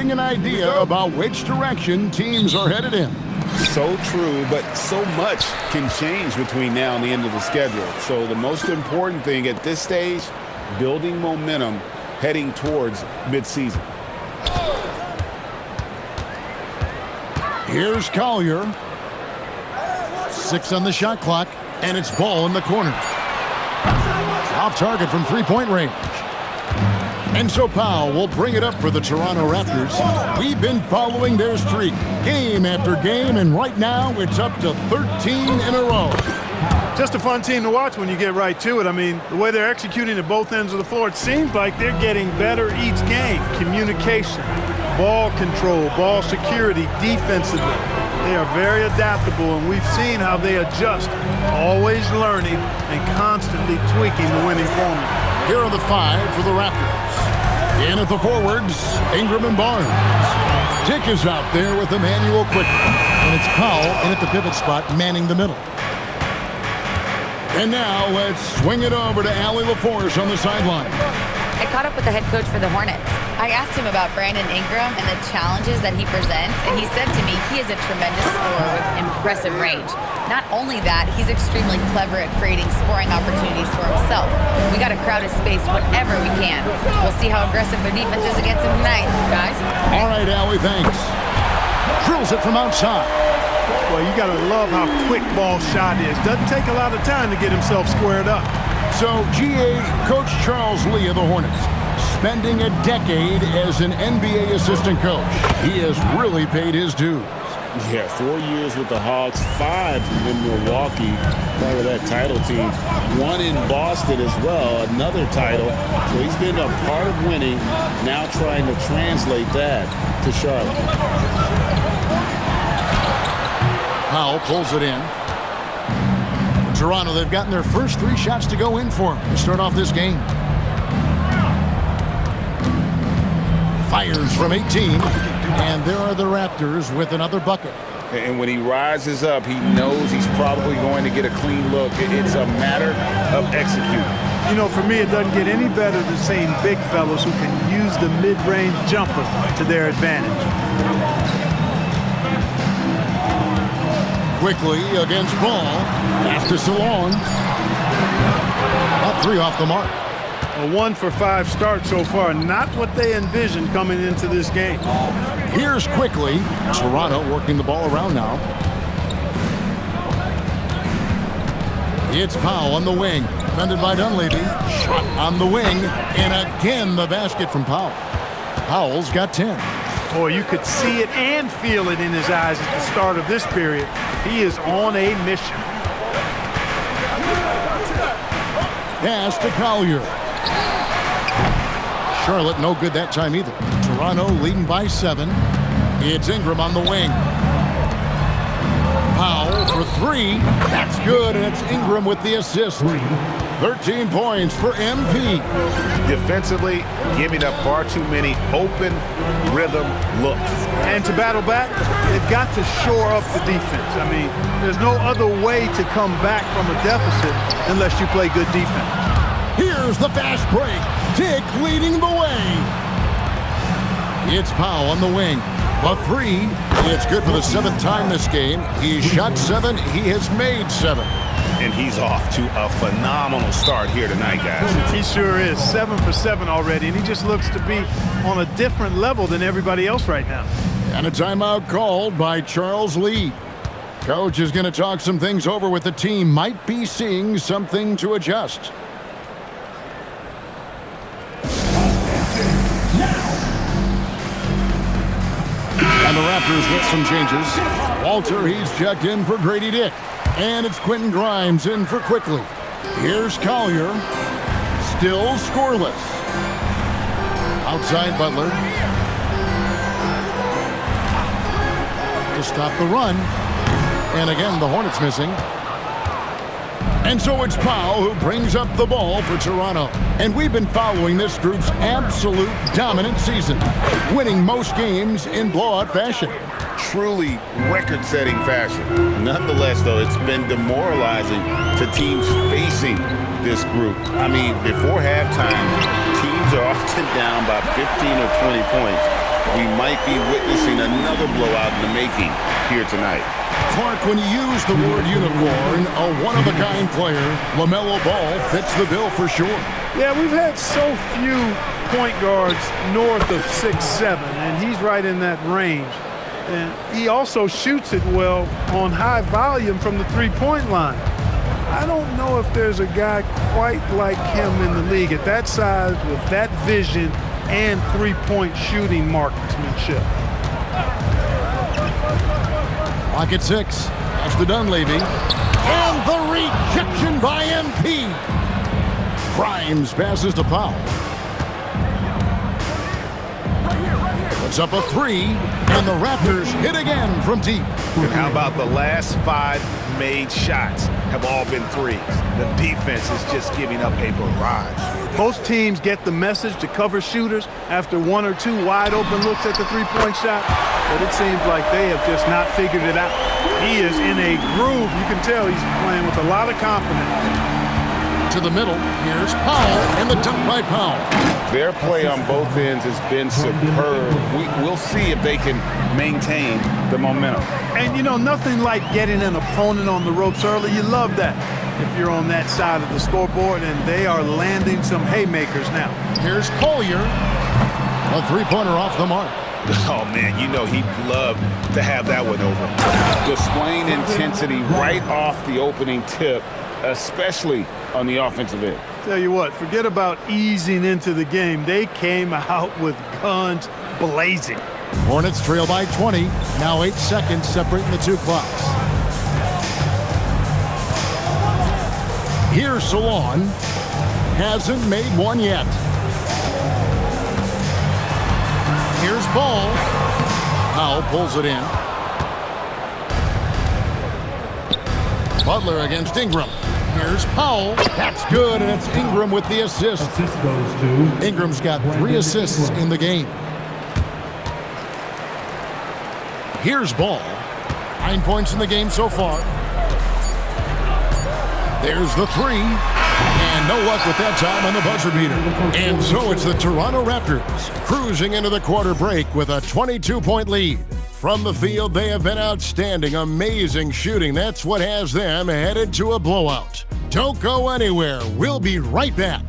getting an idea about which direction teams are headed in. So true, but so much can change between now and the end of the schedule. So the most important thing at this stage, building momentum heading towards midseason. Here's Collier. 6 on the shot clock, and it's ball in the corner. Off target from three-point range. And so Powell will bring it up for the Toronto Raptors. We've been following their streak game after game, and right now it's up to 13 in a row. Just a fun team to watch when you get right to it. I mean, the way they're executing at both ends of the floor, it seems like they're getting better each game. Communication, ball control, ball security, defensively. They are very adaptable, and we've seen how they adjust, always learning and constantly tweaking the winning formula. Here are the 5 for the Raptors. In at the forwards, Ingram and Barnes. Dick is out there with Emmanuel Quickly. And it's Powell in at the pivot spot, manning the middle. And now let's swing it over to Allie LaForce on the sideline. I caught up with the head coach for the Hornets. I asked him about Brandon Ingram and the challenges that he presents, and he said to me he is a tremendous scorer with impressive range. Not only that, he's extremely clever at creating scoring opportunities for himself. We got to crowd his space whenever we can. We'll see how aggressive their defense is against him tonight, guys. All right, Allie, thanks. Drills it from outside. Well, you got to love how quick ball shot is. Doesn't take a lot of time to get himself squared up. So, GA, Coach Charles Lee of the Hornets, spending a decade as an NBA assistant coach. He has really paid his dues. Yeah, 4 years with the Hawks, 5 in Milwaukee, part of that title team. 1 in Boston as well, another title. So he's been a part of winning, now trying to translate that to Charlotte. Powell pulls it in. Toronto, they've gotten their first 3 shots to go in for him to start off this game. Fires from 18, and there are the Raptors with another bucket. And when he rises up, he knows he's probably going to get a clean look. It's a matter of executing. You know, for me, it doesn't get any better than seeing big fellas who can use the mid-range jumper to their advantage. Quickly against Ball. Pass to Salon. About 3 off the mark. A 1 for 5 start so far. Not what they envisioned coming into this game. Here's Quickly. Toronto working the ball around now. It's Powell on the wing. Defended by Dunleavy. Shot on the wing. And again, the basket from Powell. Powell's got 10. Boy, you could see it and feel it in his eyes at the start of this period. He is on a mission. Pass to Collier. Charlotte no good that time either. Toronto leading by 7. It's Ingram on the wing. Powell for 3. That's good, and it's Ingram with the assist. 13 points for MP. Defensively, giving up far too many open rhythm looks. And to battle back, they've got to shore up the defense. I mean, there's no other way to come back from a deficit unless you play good defense. Here's the fast break. Dick leading the way. It's Powell on the wing. A 3. It's good for the 7th time this game. He shot 7. He has made 7. And he's off to a phenomenal start here tonight, guys. He sure is. 7 for 7 already, and he just looks to be on a different level than everybody else right now. And a timeout called by Charles Lee. Coach is going to talk some things over with the team. Might be seeing something to adjust. And the Raptors with some changes. Walter, he's checked in for Grady Dick. And it's Quentin Grimes in for Quickly. Here's Collier. Still scoreless. Outside Butler. To stop the run. And again, the Hornets missing. And so it's Powell who brings up the ball for Toronto. And we've been following this group's absolute dominant season, winning most games in blowout fashion. Truly record-setting fashion. Nonetheless, though, it's been demoralizing to teams facing this group. I mean, before halftime, teams are often down by 15 or 20 points. we might be witnessing another blowout in the making here tonight. Clark, when you use the word unicorn, a one-of-a-kind player, LaMelo Ball fits the bill for sure. Yeah, we've had so few point guards north of 6'7", and he's right in that range. And he also shoots it well on high volume from the three-point line. I don't know if there's a guy quite like him in the league at that size with that vision and three-point shooting marksmanship. Lock at 6. That's the Dunleavy. And the rejection by MP. Grimes passes to Powell. Puts up a 3, and the Raptors hit again from deep. And how about the last 5 made shots have all been threes? The defense is just giving up a barrage. Most teams get the message to cover shooters after 1 or 2 wide open looks at the three-point shot, but it seems like they have just not figured it out. He is in a groove. You can tell he's playing with a lot of confidence. To the middle, here's Powell, and the dunk by Powell. Their play on both ends has been superb. We'll see if they can maintain the momentum. And, you know, nothing like getting an opponent on the ropes early. You love that if you're on that side of the scoreboard, and they are landing some haymakers now. Here's Collier. A three-pointer off the mark. Oh, man, you know he'd love to have that one over. Displaying intensity right off the opening tip, especially on the offensive end. Tell you what, forget about easing into the game. They came out with guns blazing. Hornets trail by 20. Now 8 seconds separating the two clocks. Here's Salon. Hasn't made one yet. Here's Ball. Powell pulls it in. Butler against Ingram. Here's Powell. That's good, and it's Ingram with the assist. Assist goes to Ingram's got 3 assists in the game. Here's Ball. 9 points in the game so far. There's the 3. And no luck with that time on the buzzer beater. And so it's the Toronto Raptors cruising into the quarter break with a 22-point lead. From the field, they have been outstanding, amazing shooting. That's what has them headed to a blowout. Don't go anywhere. We'll be right back.